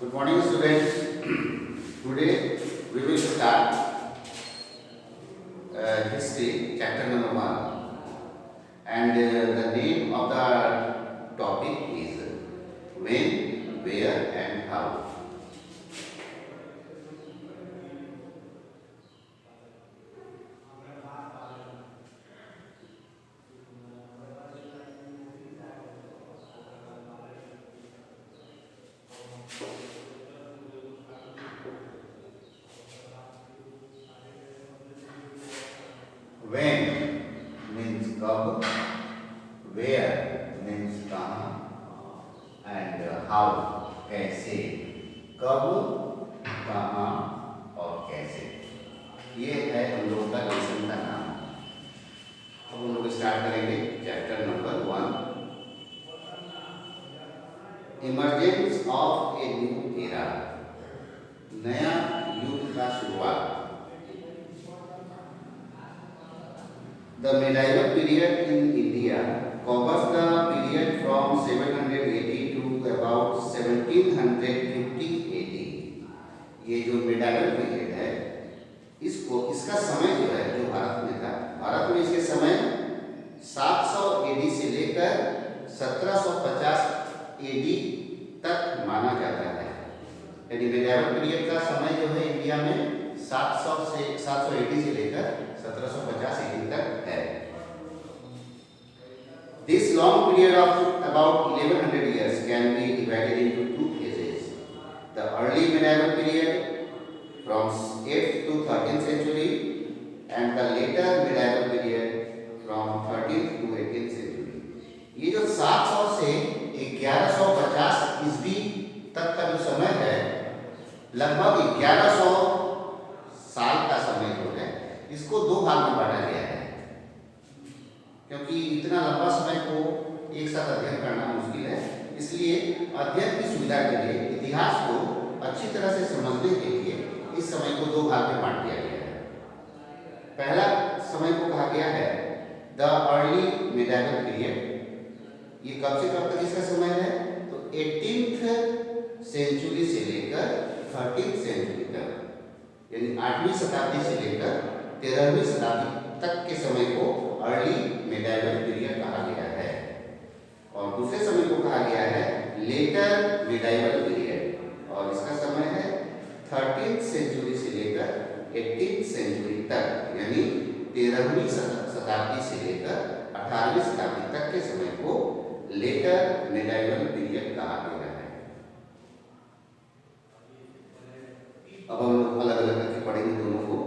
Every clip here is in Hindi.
Good morning, students. Today we will start history, chapter number 1, and the name of the topic is when, where, and how. When means कब, where means कहाँ, and how कैसे. कब, कहाँ और कैसे, ये है हम लोग का लेसन का नाम. अब हम लोग स्टार्ट करेंगे chapter number 1, emergence of a new era, नया युग का शुरुआत. The medieval period in India covers the period from 780 to about 1750 AD. ये जो medieval period है, इसका समय जो है, जो भारत में था, भारत में इसके समय 700 AD से लेकर 1750 AD तक माना जाता है. यानी medieval period का समय जो है इंडिया में 700 AD से लेकर 1750 AD तक है. This long period of about 1100 years can be divided into two phases. The early medieval period from 8th to 13th century and the later medieval period from 13th to 18th century. ये जो 700 से 1150 ईस्वी तक का जो समय है, लगभग 1100 साल का समय जो है, इसको दो भाग में बांटा गया है. क्योंकि इतना लंबा समय को एक साथ अध्ययन करना मुश्किल है, इसलिए अध्ययन की सुविधा के लिए इतिहास को अच्छी तरह से समझने के लिए इस समय को दो भाग में बांट दिया गया है. पहला समय को कहा गया है द अर्ली medieval पीरियड. ये कब से कब तक इसका समय है? तो 18th सेंचुरी से लेकर 13th सेंचुरी तक, यानी 8वीं शताब्दी से लेकर 13वीं शताब्दी तक के समय को अर्ली medieval पीरियड कहा गया है. और दूसरे समय को कहा गया है लेटर medieval पीरियड, और इसका समय है 13th सेंचुरी से लेकर 18th सेंचुरी तक, यानी 13वीं शताब्दी से लेकर 18वीं शताब्दी तक के समय को लेटर medieval पीरियड कहा गया है. अब हम लोग अलग अलग करके पढ़ेंगे दोनों को.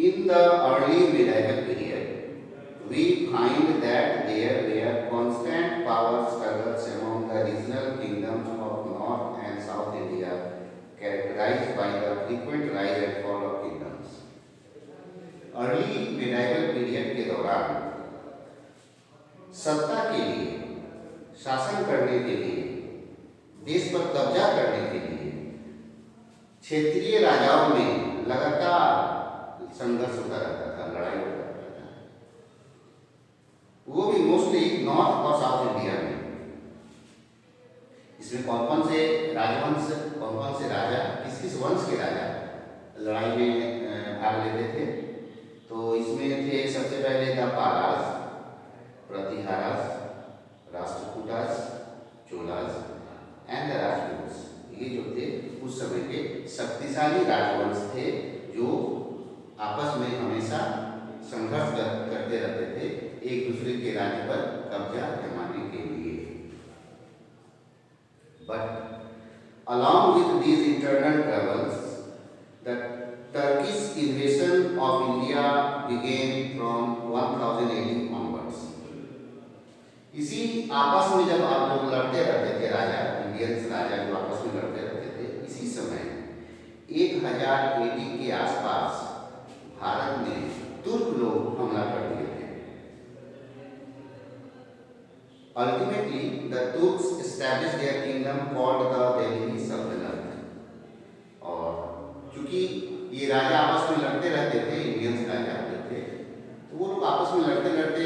In the early medieval period, we find that there were constant power struggles among the regional kingdoms of North and South India, characterized by the frequent rise and fall of kingdoms. Early medieval period के दौरान सत्ता के लिए, शासन करने के लिए, देश पर कब्जा करने के लिए क्षेत्रीय राजाओं में लगातार संघर्ष होता रहता था, लड़ाई होता रहता था. वो भी मोस्टली नॉर्थ और साउथ इंडिया में. इसमें कौन कौन से राजवंश, कौन कौन से राजा, किस किस वंश के राजा लड़ाई में भाग लेते थे? तो इसमें थे सबसे पहले था पालास, प्रतिहारास, राष्ट्रकूटास, चोलास एंड राजपूतास. ये जो थे उस समय के शक्तिशाली राजवंश थे, जो आपस में हमेशा संघर्ष करते रहते थे एक दूसरे के राज्य पर कब्जा जमाने के लिए. But along with these internal troubles, the Turkish invasion of India began from 1000 AD onwards. इसी आपस में जब आप लोग लड़ते रहते थे, राजा, इंडियंस राजा जो आपस में लड़ते रहते थे, इसी समय 1000 AD के आसपास भारत में तुर्क लोग हमला कर दिए थे. Ultimately, the Turks established their kingdom called the Delhi Sultanate. और चूंकि ये राजा आपस में लड़ते रहते थे, इंडियंस राजा होते थे, तो वो लोग आपस में लड़ते लड़ते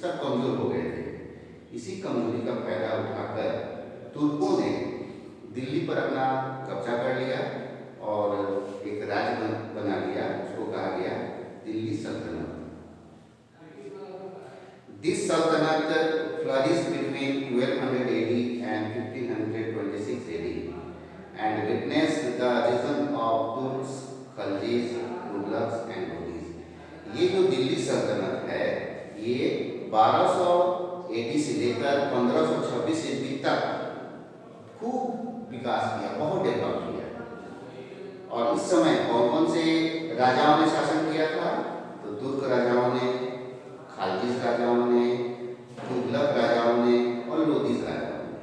सब कमजोर हो गए थे. इसी कमजोरी का फायदा उठाकर तुर्कों ने दिल्ली पर अपना कब्जा कर लिया और एक राज्य बना लिया, उसको कहा गया दिल्ली सल्तनत। दिस सल्तनत flourished between 1200 AD and 1526 AD and witnessed the rise of Turks, Khaljis, Tughlaqs and Lodis। ये जो दिल्ली सल्तनत है ये 1200 AD से लेकर 1526 AD तक खूब विकास किया, बहुत डेवलप किया। और इस समय कौन कौन से राजाओं ने शासन किया था? तो तुर्क राजाओं ने, खालजिस राजाओं ने, तुगलक राजाओं ने और लोदीज राजाओं ने।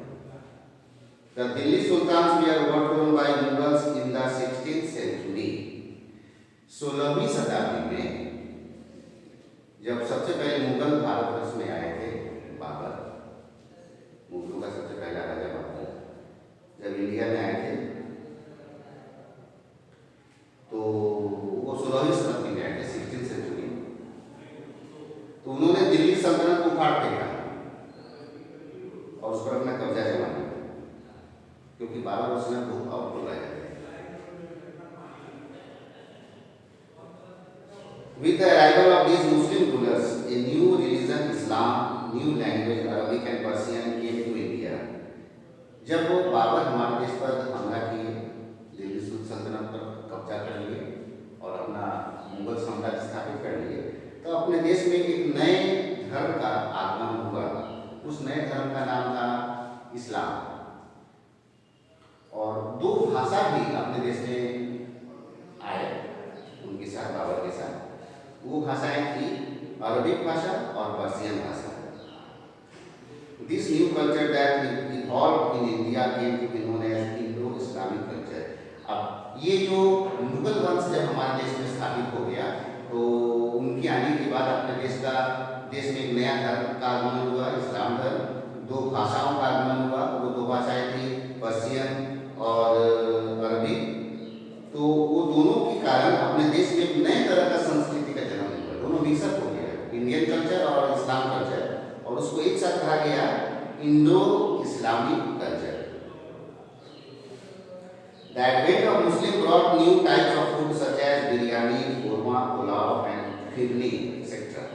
The Delhi Sultans were overthrown by Mughals in the 16th century। 16वीं शताब्दी में जब सबसे पहले मुगल भारतवर्ष में आए थे, बाबर, मुगलों का सबसे पहला राजा बाबर जब इंडिया में आए थे तो वो 16वीं शताब्दी में आए थे, 16th सेंचुरी। तो उन्होंने दिल्ली सल्तनत को उखाड़ फेंका और उस पर अपना कब्जा जमा लिया, क्योंकि बाबर उस समय बहुत पावरफुल राजा थे। With the arrival of these Muslim rulers, a new religion Islam, new language Arabic and Persian came to India। जब वो बाबर हमारे देश पर हमला किए, दिल्ली सल्तनत पर कब्जा कर लिए और अपना मुगल साम्राज्य स्थापित कर लिए, तो अपने देश में एक नए धर्म का आगमन हुआ। उस नए धर्म का नाम था इस्लाम। और दो भाषा भी अपने देश में आए उनके साथ, बाबर के साथ। वो भाषाएं थी अरबिक भाषा और पर्शियन भाषा। This new culture that evolved in India came to be known as Indo-Islamic culture। अब ये जो मुगल वंश जब हमारे देश में स्थापित हो गया तो उनके आने के बाद अपने देश में एक नया धर्म का आगमन हुआ, इस्लाम धर्म। दो भाषाओं का आगमन हुआ, वो दो भाषाएं थी पर्शियन और अरबी। तो वो दोनों के कारण अपने देश में एक नए तरह का संस्कृति का जन्म हुआ, दोनों मिक्सअप हो गया, इंडियन कल्चर और इस्लाम कल्चर, और उसको एक साथ कहा गया Indo Islamic culture. The advent of Muslim brought new types of food such as biryani, korma, pulao and firni etc।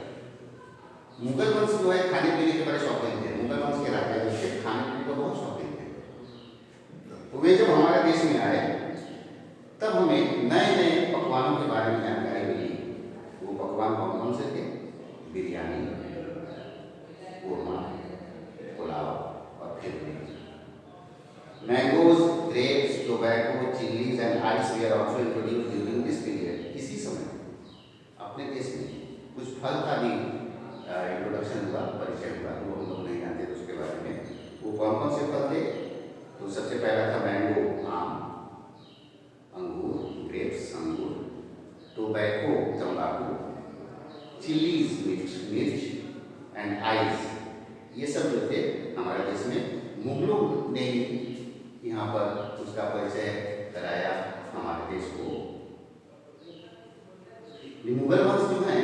Mughal वंश जो है खाने पीने के बड़े शौकीन थे। मुगल वंश के राजा जो थे खाने पीने के बहुत शौकीन थे। वे जब हमारे देश में आए तब हमें नए नए पकवानों के बारे में जानकारी मिली। वो पकवान कौन कौन से थे? बिरयानी, कोरमा, पुलाव और phirni. Mangoes, grapes, tobacco, chillies and ice were also introduced during this period. इसी समय अपने देश में कुछ फल का भी इंट्रोडक्शन हुआ, परिचय हुआ, वो हम लोग नहीं जानते थे उसके बारे में। वो कौन कौन से फल थे? तो सबसे पहला था मैंगो, आम, अंगूर, ग्रेप्स अंगूर, टोबैको तंबाकू, चिलीज मिर्च एंड आइस। ये सब जो थे हमारे देश में मुगलों ने यहाँ पर उसका परिचय कराया हमारे देश को। मुगल वंश जो है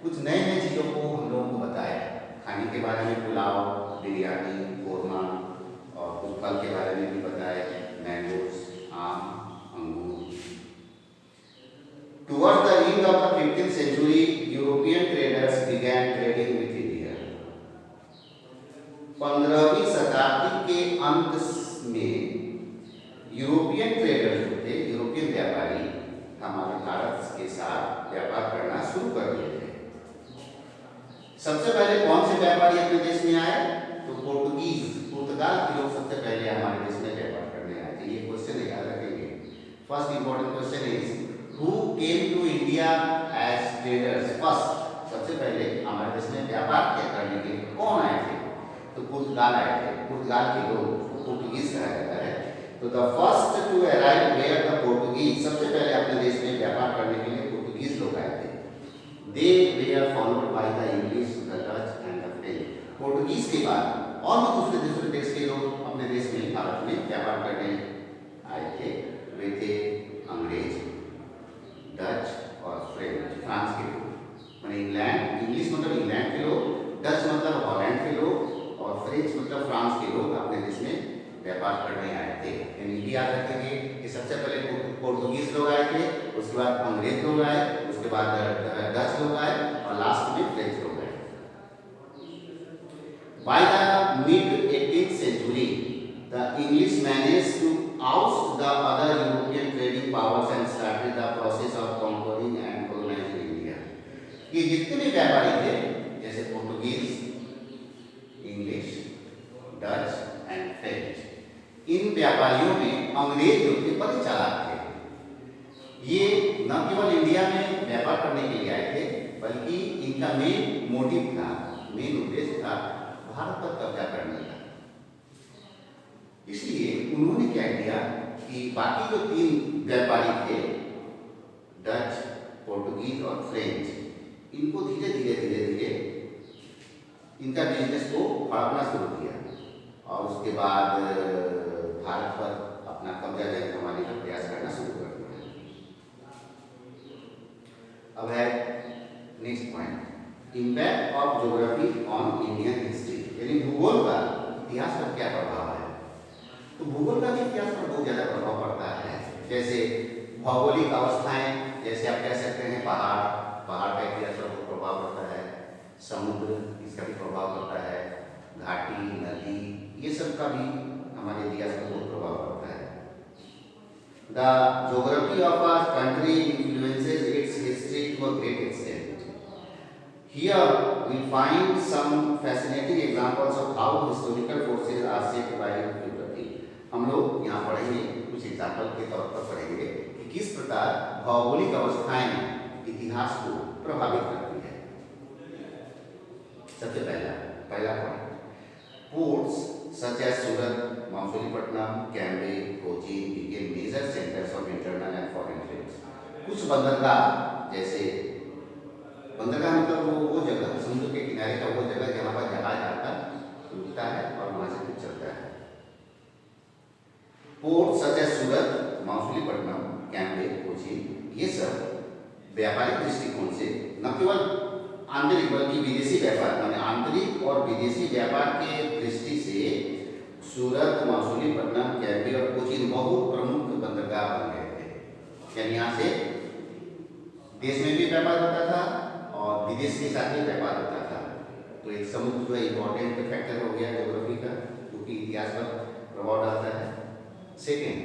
कुछ नए नए चीज़ों को हम लोगों को बताया, खाने के बारे में पुलाव, बिरयानी, कोरमा, और कुछ फल के बारे में भी बताया, मैंगोस, आम, अंगूर। Towards the end of the 15th century, European traders began trading with India। 15वीं शताब्दी के अंत में यूरोपियन ट्रेडर जो थे, यूरोपियन व्यापारी हमारे भारत के साथ व्यापार करना शुरू कर दिए थे। सबसे पहले कौन से व्यापारी अपने देश में आए? तो पोर्टुगीज, पुर्तगाल के लोग सबसे पहले हमारे देश में व्यापार करने आए थे। ये क्वेश्चन याद रखेंगे। First important question is who came to India as traders first. सबसे पहले हमारे देश में व्यापार करने के लिए कौन आए थे? तो पुर्तगाल आए थे। पुर्तगाल के लोग पोर्टुगीज कहा जाता है। तो the first to arrive were the Portuguese, सबसे पहले अपने देश में व्यापार करने के लिए पोर्टुगीज लोग आए थे। They were followed by the English, the Dutch and the French. Portuguese के बाद और भी दूसरे देश के लोग अपने देश में, भारत में व्यापार करने आए थे। वे थे अंग्रेज, डच और फ्रेंच, फ्रांस के लोग। मैंने इंग्लैंड, इंग्लिश मतलब इंग्लैंड के लोग, डच मतलब हॉलैंड के लोग और फ्रेंच मतलब फ्रांस के लोग अपने देश में व्यापार करने आए थे। यानी याद रखेंगे कि सबसे पहले पोर्तुगीज लोग आए थे, उसके बाद अंग्रेज लोग आए, उसके बाद डच लोग आए और लास्ट में फ्रेंच लोग आए। By the mid 18th century, the English managed to oust the other European trading powers and started the process of conquering and colonizing India. ये जितने भी व्यापारी थे, जैसे Portuguese, English, Dutch and French, इन व्यापारियों में अंग्रेज जो थे बड़े चालाक थे। ये न केवल इंडिया में व्यापार करने के लिए आए थे, बल्कि इनका मेन मोटिव था, मेन उद्देश्य था भारत पर कब्जा करने का। इसलिए उन्होंने क्या किया कि बाकी जो 3 व्यापारी थे, डच, पोर्तुगीज और फ्रेंच, इनको धीरे धीरे इनका बिजनेस को बढ़ाना शुरू किया और उसके बाद भारत पर अपना कब्जा जमाने का प्रयास करना शुरू कर दिया। अब है next point, impact of geography on Indian history, यानी भूगोल का इतिहास पर क्या प्रभाव है। तो भूगोल का भी इतिहास पर बहुत ज़्यादा प्रभाव पड़ता है। जैसे भौगोलिक अवस्थाएं, जैसे आप कह सकते हैं पहाड़ का इतिहास पर बहुत प्रभाव पड़ता है, समुद्र इसका भी प्रभाव पड़ता है, घाटी, नदी, ये सब का भी हमारे इतिहास पर बहुत प्रभाव पड़ता है। The geography of a country influences its history to a great extent. Here we find some fascinating examples of how historical forces are shaped by geography. हम लोग यहाँ पढ़ेंगे, कुछ एग्जाम्पल के तौर पर पढ़ेंगे कि किस प्रकार भौगोलिक अवस्थाएं इतिहास को प्रभावित करती है। सबसे पहला point, ports such as Surat, Machilipatnam, Cambay, Cochin became major centers of internal and foreign trade. कुछ बंदरगाह, जैसे बंदरगाह मतलब वो जगह, समुद्र के किनारे का वो जगह जहाँ पर जहाज आकर रुकता है और वहाँ से कुछ चलता है। पोर्ट सच एज सूरत, मछलीपट्टनम, कैम्बे, कोचीन, ये सब व्यापारिक दृष्टिकोण से न केवल आंतरिक बल्कि विदेशी व्यापार, माने आंतरिक और विदेशी व्यापार के दृष्टि से सूरत, मछलीपट्टनम, कैम्बे और कोचीन बहुत प्रमुख बंदरगाह बन गए थे। यानी यहाँ से देश में भी व्यापार होता था और विदेश के साथ ही व्यापार होता था। तो एक समुद्र जो है इम्पोर्टेंट फैक्टर हो गया ज्योग्राफी का, क्योंकि इतिहास पर प्रभाव डालता है। Second,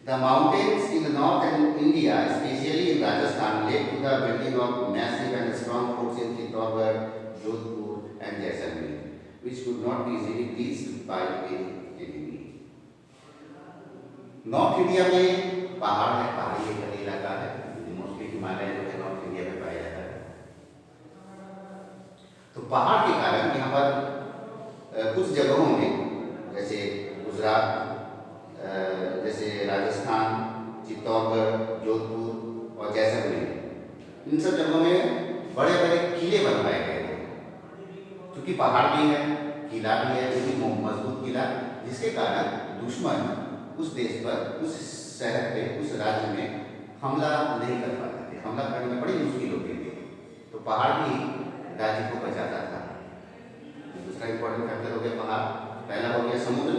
the mountains in North India specially in Rajasthan led to the building of massive and strong forts in Chittorgarh, Jodhpur and Jaisalmer which could not be easily reached by any. North India में पहाड़ है, पहाड़ी एक इलाका है, मोस्टली हिमालय जो है नॉर्थ इंडिया में पाया जाता है। तो पहाड़ के कारण यहाँ पर कुछ जगहों में, जैसे गुजरात, जैसे राजस्थान, चित्तौड़गढ़, जोधपुर और जैसलमेर, इन सब जगहों में बड़े बड़े किले बनवाए गए थे। क्योंकि पहाड़ भी है, किला भी है, क्योंकि मजबूत किला, जिसके कारण दुश्मन उस देश पर, उस शहर पे, उस राज्य में हमला नहीं कर पाते थे, हमला करने में बड़ी मुश्किल होती थी। तो पहाड़ भी राज्य को बचाता था। दूसरा इंपॉर्टेंट फैक्टर हो गया पहाड़। पहला हो गया समुद्र,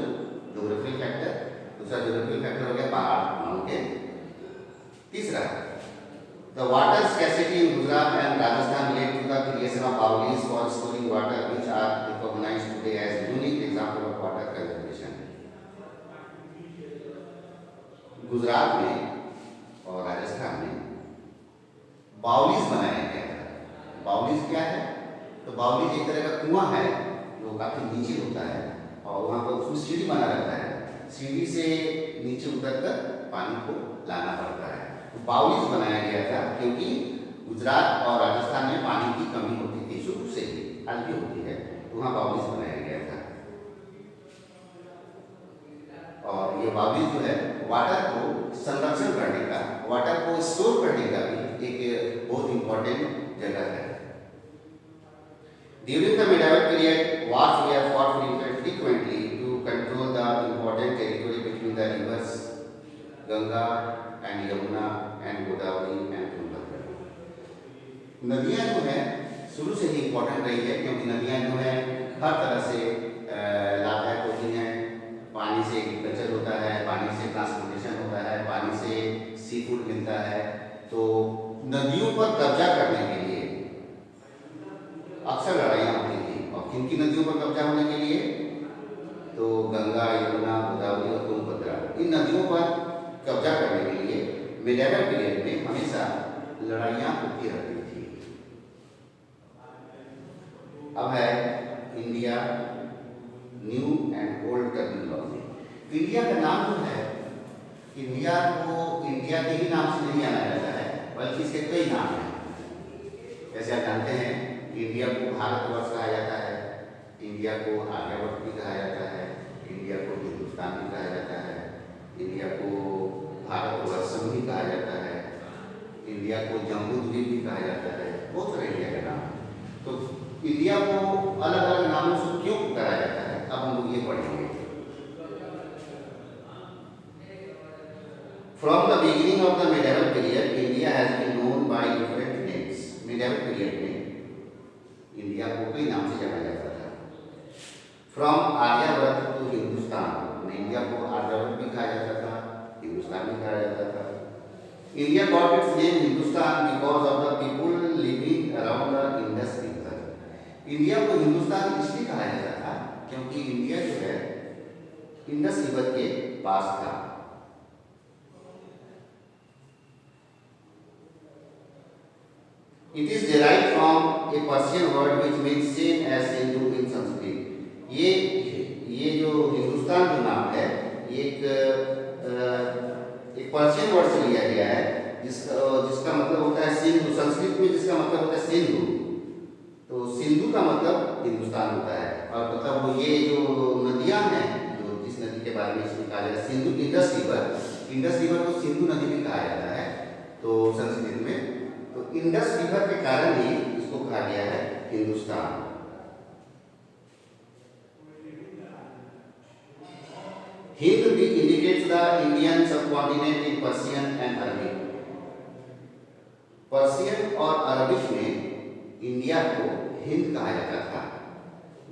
ज्योग्राफिकल फैक्टर। दूसरा ज्योग्राफिकल फैक्टर हो गया पहाड़, माउंटेन। तीसरा, the water scarcity in Gujarat and Rajasthan led to the creation of baolis for storing water which are recognised today as unique example of water conservation. Gujarat में और राजस्थान में बाउलीज बनाया गया था। बाउलीज क्या है? तो बाउलीज एक तरह का कुआं है जो काफी नीचे होता है और वहाँ पर उसमें सीढ़ी बना रहता है, सीढ़ी से नीचे उतरकर पानी को लाना पड़ता है। तो बाउलीज बनाया गया था क्योंकि गुजरात और राजस्थान में पानी की कमी होती थी शुरू से ही, आज भी होती है, तो वहाँ बाउलीज बनाया गया था। और ये बाउलीज जो है वाटर को संरक्षण करने का, वाटर को स्टोर करने का भी एक बहुत इंपॉर्टेंट जगह है। During the medieval period, wars were fought frequently to control the important territory between the rivers Ganga and Yamuna and Godavari and Tungabhadra. नदियाँ जो है शुरू से ही इम्पोर्टेंट रही है क्योंकि नदियाँ जो है हर तरह से लाभदायक होती हैं। पानी से एग्रीकल्चर होता नदियों पर कब्जा करने के लिए अक्सर लड़ाइयाँ होती थी। और किन की नदियों पर कब्जा होने के लिए? तो गंगा, यमुना, गोदावरी और तुंगभद्रा, इन नदियों पर कब्जा करने के लिए मिडिवल पीरियड में हमेशा लड़ाइयाँ होती रहती थी। अब है India new and old terminology. India का नाम जो है, इंडिया को इंडिया के ही नाम से नहीं जाना जाता है, बल्कि इसके कई नाम हैं। जैसे आप जानते हैं, इंडिया को भारतवर्ष कहा जाता है, इंडिया को आर्यवर्त भी कहा जाता है, इंडिया को हिंदुस्तान भी कहा जाता है, इंडिया को भारतवर्षम भी कहा जाता है, इंडिया को जम्बूद्वीप भी कहा जाता है। बहुत सारे इंडिया का नाम है। तो इंडिया को अलग अलग नामों से क्यों पुकारा जाता है, अब हम लोग ये पढ़ेंगे। From the beginning of the medieval period, India has been known by different names. Medieval period में इंडिया को कई नाम से जाना जाता था। From आर्यवर्त to हिंदुस्तान, में इंडिया को आर्यवर्त भी कहा जाता था, हिंदुस्तान भी कहा जाता था। India got its name Hindustan because of the people living around the Indus River. India को हिंदुस्तान इसलिए कहा जाता था क्योंकि इंडिया जो है इंडस रिवर के पास था। It is derived from a Persian word which means same as Hindu in Sanskrit. ये जो हिंदुस्तान जो नाम है, ये एक पर्शियन वर्ड से लिया गया है, जिसका मतलब होता है सिंधु। संस्कृत में जिसका मतलब होता है सिंधु, तो सिंधु का मतलब हिंदुस्तान होता है। और मतलब वो ये जो नदियाँ हैं, जो जिस नदी के बारे में इसमें कहा जाता है सिंधु, इंडस रिवर को सिंधु नदी भी कहा जाता है तो संस्कृत में। तो इंडस रिवर के कारण ही इसको कहा गया है हिंदुस्तान। हिंद भी indicates the Indian subcontinent in Persian and Arabic. Persian और अरबिक में इंडिया को हिंद कहा जाता था।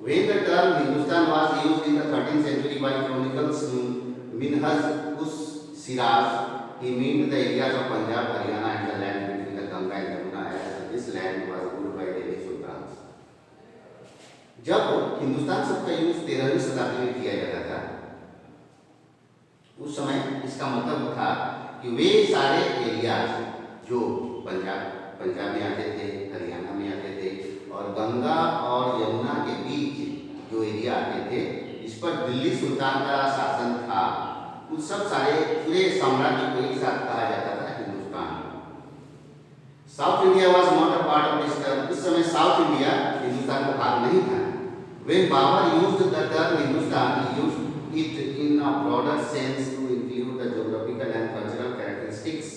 When the term Hindustan was used in the 13th century by chronicles Minhaj us Siraj, he meant the areas of Punjab, Haryana and the land between the Ganga and Yamuna, as this land was ruled by Delhi sultans. जब हिंदुस्तान शब्द का यूज 13वीं शताब्दी में किया जाता था, उस समय इसका मतलब था कि वे सारे एरियाज जो पंजाब में आते थे, हरियाणा में आते थे और गंगा और यमुना के बीच जो एरिया आते थे, इस पर दिल्ली सुल्तान का शासन था। उन सब सारे पूरे साम्राज्य को एक साथ कहा जाता था Hindustan. South India was not a part of this term. उस समय साउथ इंडिया हिंदुस्तान का भाग नहीं था। When Babur used the term Hindustan, he used it in a broader sense to include the geographical and cultural characteristics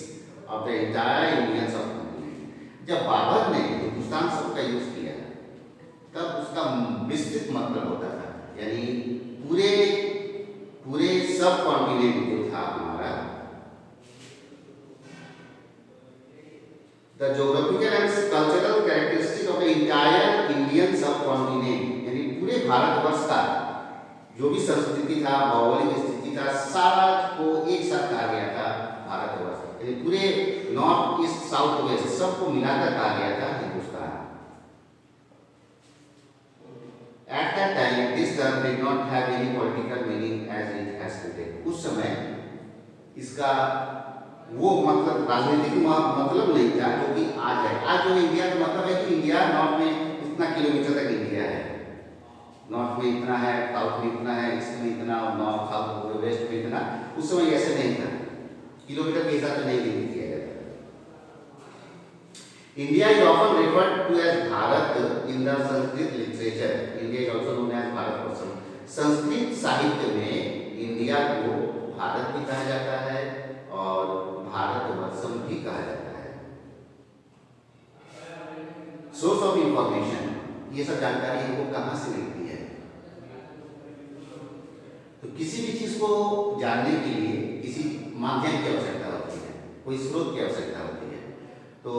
of the entire Indian subcontinent. जब बाबर ने हिंदुस्तान शब्द का यूज किया तब उसका विस्तृत मतलब होता था, यानी पूरे सब कॉन्टिनेंट जो था हमारा, the geographical and cultural characteristic of the entire Indian सब कॉन्टिनेंट, यानी पूरे भारतवर्ष का जो भी संस्कृति था, भौगोलिक स्थिति था, सारा को एक साथ कहा गया था भारतवर्ष। यानी पूरे नॉर्थ ईस्ट साउथ वेस्ट सबको मिलाकर कहा गया था Hindustan. At that time, this term did not have any political meaning as it has today. उस समय इसका वो मतलब राजनीतिक मतलब नहीं था जो कि आज है। आज जो इंडिया का मतलब है कि इंडिया नॉर्थ में इतना किलोमीटर तक इंडिया है, नॉर्थ में इतना है, साउथ में इतना है, ईस्ट में इतना, और नॉर्थ साउथ वेस्ट में इतना। उस समय ऐसे नहीं था, किलोमीटर के हिसाब से नहीं लिमिट किया जाता। India is often referred to as Bharat in the Sanskrit literature. India is also known as Bharatvarsham. Sanskrit साहित्य में इंडिया को भारत भी कहा जाता है और भारतवर्षम भी कहा जाता है। सोर्स ऑफ इंफॉर्मेशन, ये सब जानकारी हमको कहाँ से मिलती है? तो किसी भी चीज को जानने के लिए किसी माध्यम की आवश्यकता होती है, कोई स्रोत की आवश्यकता होती है। तो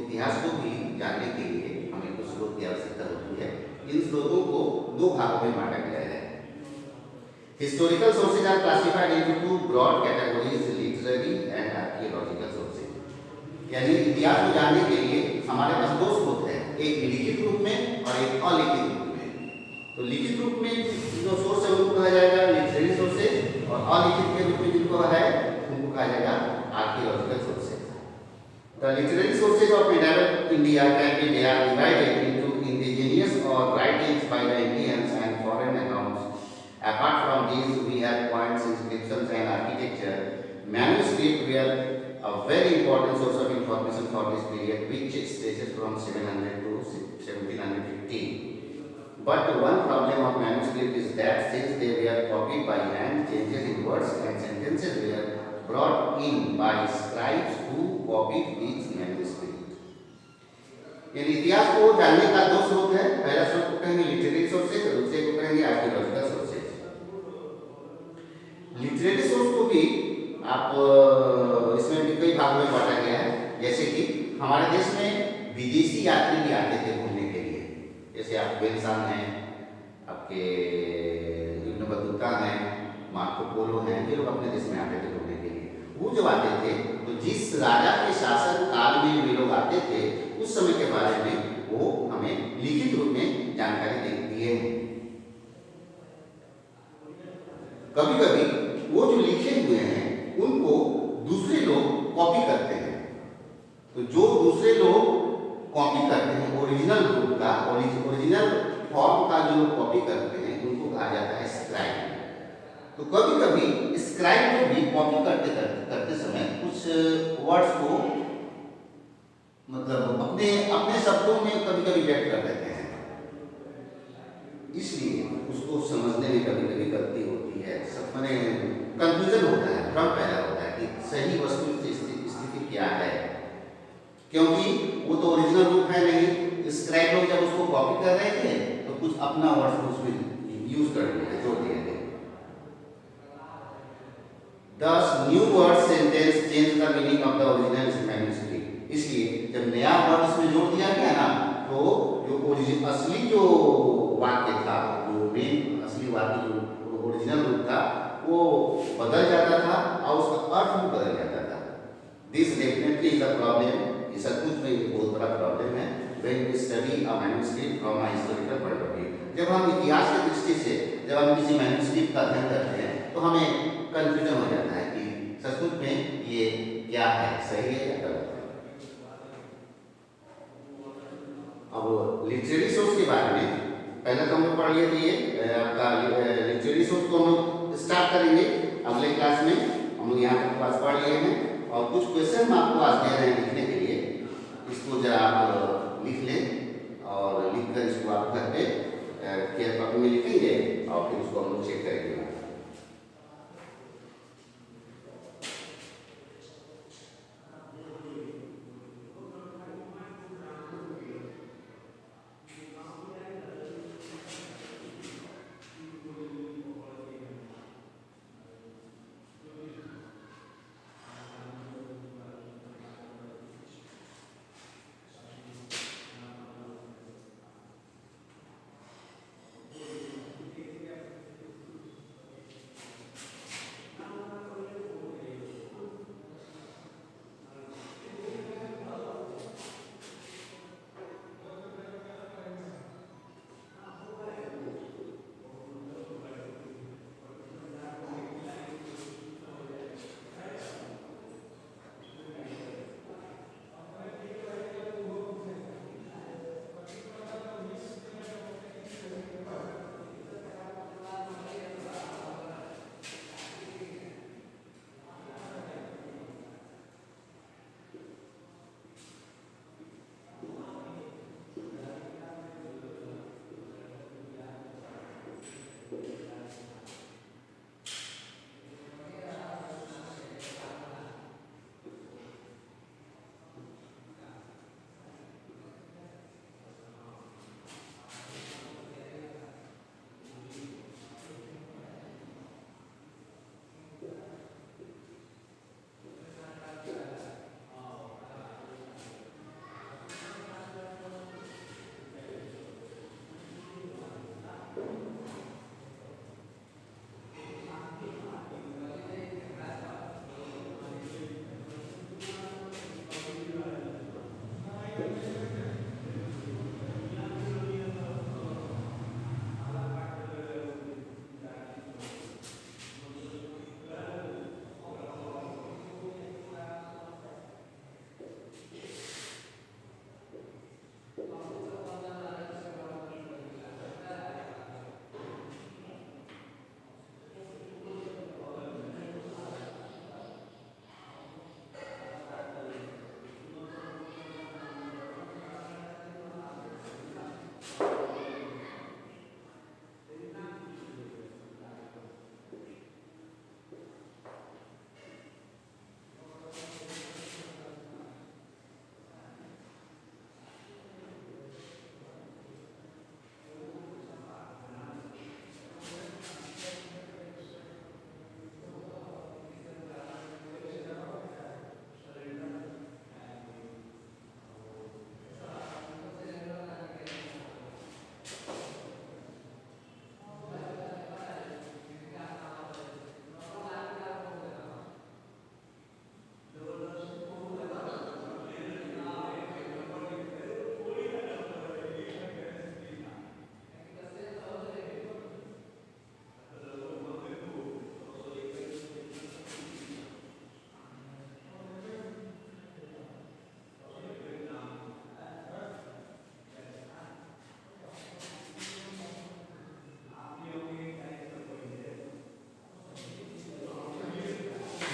इतिहास को भी जानने के लिए हमें कुछ स्रोत की आवश्यकता होती है। इन स्रोतों को दो भागों में बांटा गया है। Historical sources are classified into two broad categories, literary and archaeological sources. यानी इतिहास को जानने के लिए हमारे पास दो स्रोत है, एक लिखित रूप में और एक अलिखित रूप में। तो लिखित रूप में जो सोर्स है उनको कहा जाएगा लिटरेरी सोर्सेज, और अलिखित के रूप में जिनको है उनको कहा जाएगा archaeological sources. The literary sources of medieval India can be divided into indigenous or writings by the Indians and foreign accounts. Apart from these, we have points, inscriptions, and architecture. Manuscripts were a very important source of information for this period, which stretches from 700 to 1715. But one problem of manuscript is that since they were copied by hand, changes in words and sentences were brought in by scribes who copied these manuscripts. इन इतिहास को जानने का दो स्रोत है, पहला स्रोत को कहेंगे लिटरेरी सोर्सेज और दूसरे को कहेंगे आर्कियोलॉजिकल सोर्सेज। लिटरेरी सोर्स को भी आप इसमें भी कई भागों में बांटा गया है, जैसे कि हमारे देश में विदेशी यात्री भी आते थे घूमने के लिए, जैसे आप बेलसान हैं, आपके इब्न बतूता हैं, मार्को पोलो हैं, ये लोग अपने देश में आते थे घूमने के लिए। वो जब आते थे तो जिस राजा के शासन काल में वे लोग आते थे उस समय के बारे में वो हमें लिखित रूप में जानकारी दिए हैं। कभी कभी वो जो लिखे हुए हैं उनको दूसरे लोग कॉपी करते हैं, तो जो दूसरे लोग कॉपी करते हैं ओरिजिनल रूप का, ओरिजिनल फॉर्म का जो लोग कॉपी करते हैं उनको कहा जाता है स्क्राइब। तो कभी कभी स्क्राइब को भी कॉपी करते समय कुछ वर्ड्स को मतलब अपने शब्दों में कभी कभी व्यक्त कर देते हैं, इसलिए उसको समझने में कभी कभी गलती होती है, मैंने कंफ्यूजन होता है, भ्रम पैदा होता है कि सही वस्तु स्थिति क्या है, क्योंकि वो तो ओरिजिनल रूप है नहीं। स्क्राइब लोग जब उसको कॉपी कर रहे थे तो कुछ अपना वर्ड उसमें यूज कर दिया, जोड़ दिए थे। Thus, new word sentence change the meaning of the original manuscript. इसलिए जब नया वर्ड इसमें जोड़ दिया गया ना, तो जो असली जो वाक्य था, जो मेन असली वाक्य जो ओरिजिनल रूप था, वो बदल जाता था और उसका अर्थ भी बदल जाता था। This definitely is a problem. ये सचमुच में एक बहुत बड़ा प्रॉब्लम है। When we study a manuscript from a historical point of view, जब हम इतिहास की दृष्टि से जब हम किसी मैन्युस्क्रिप्ट का अध्ययन करते हैं तो हमें कंफ्यूजन हो जाता है कि सचमुच में ये क्या है, सही है या गलत है। अब लिटरेरी सोर्स के बारे में पहले तो हम लोग पढ़ लिए थे, ये आपका लिटरेरी सोर्स को हम स्टार्ट करेंगे अगले क्लास में। हम लोग यहाँ तक क्लास पढ़ लिए हैं और कुछ क्वेश्चन हम आपको आज दे रहे हैं लिखने के लिए, इसको जरा आप लिख लें और लिख कर इसको आप घर पे केयर कॉपी में लिखेंगे और फिर उसको हम लोग चेक करेंगे।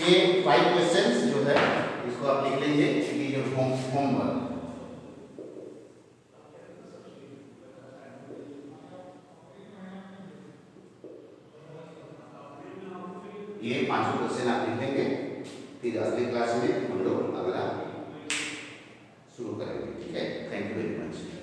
ये 5 क्वेश्चंस जो है इसको आप लिख लेंगे, ये जो होमवर्क ये 5 क्वेश्चन आप लिख लेंगे, फिर अगली क्लास में हम लोग अगला शुरू करेंगे। ठीक है, थैंक यू वेरी मच।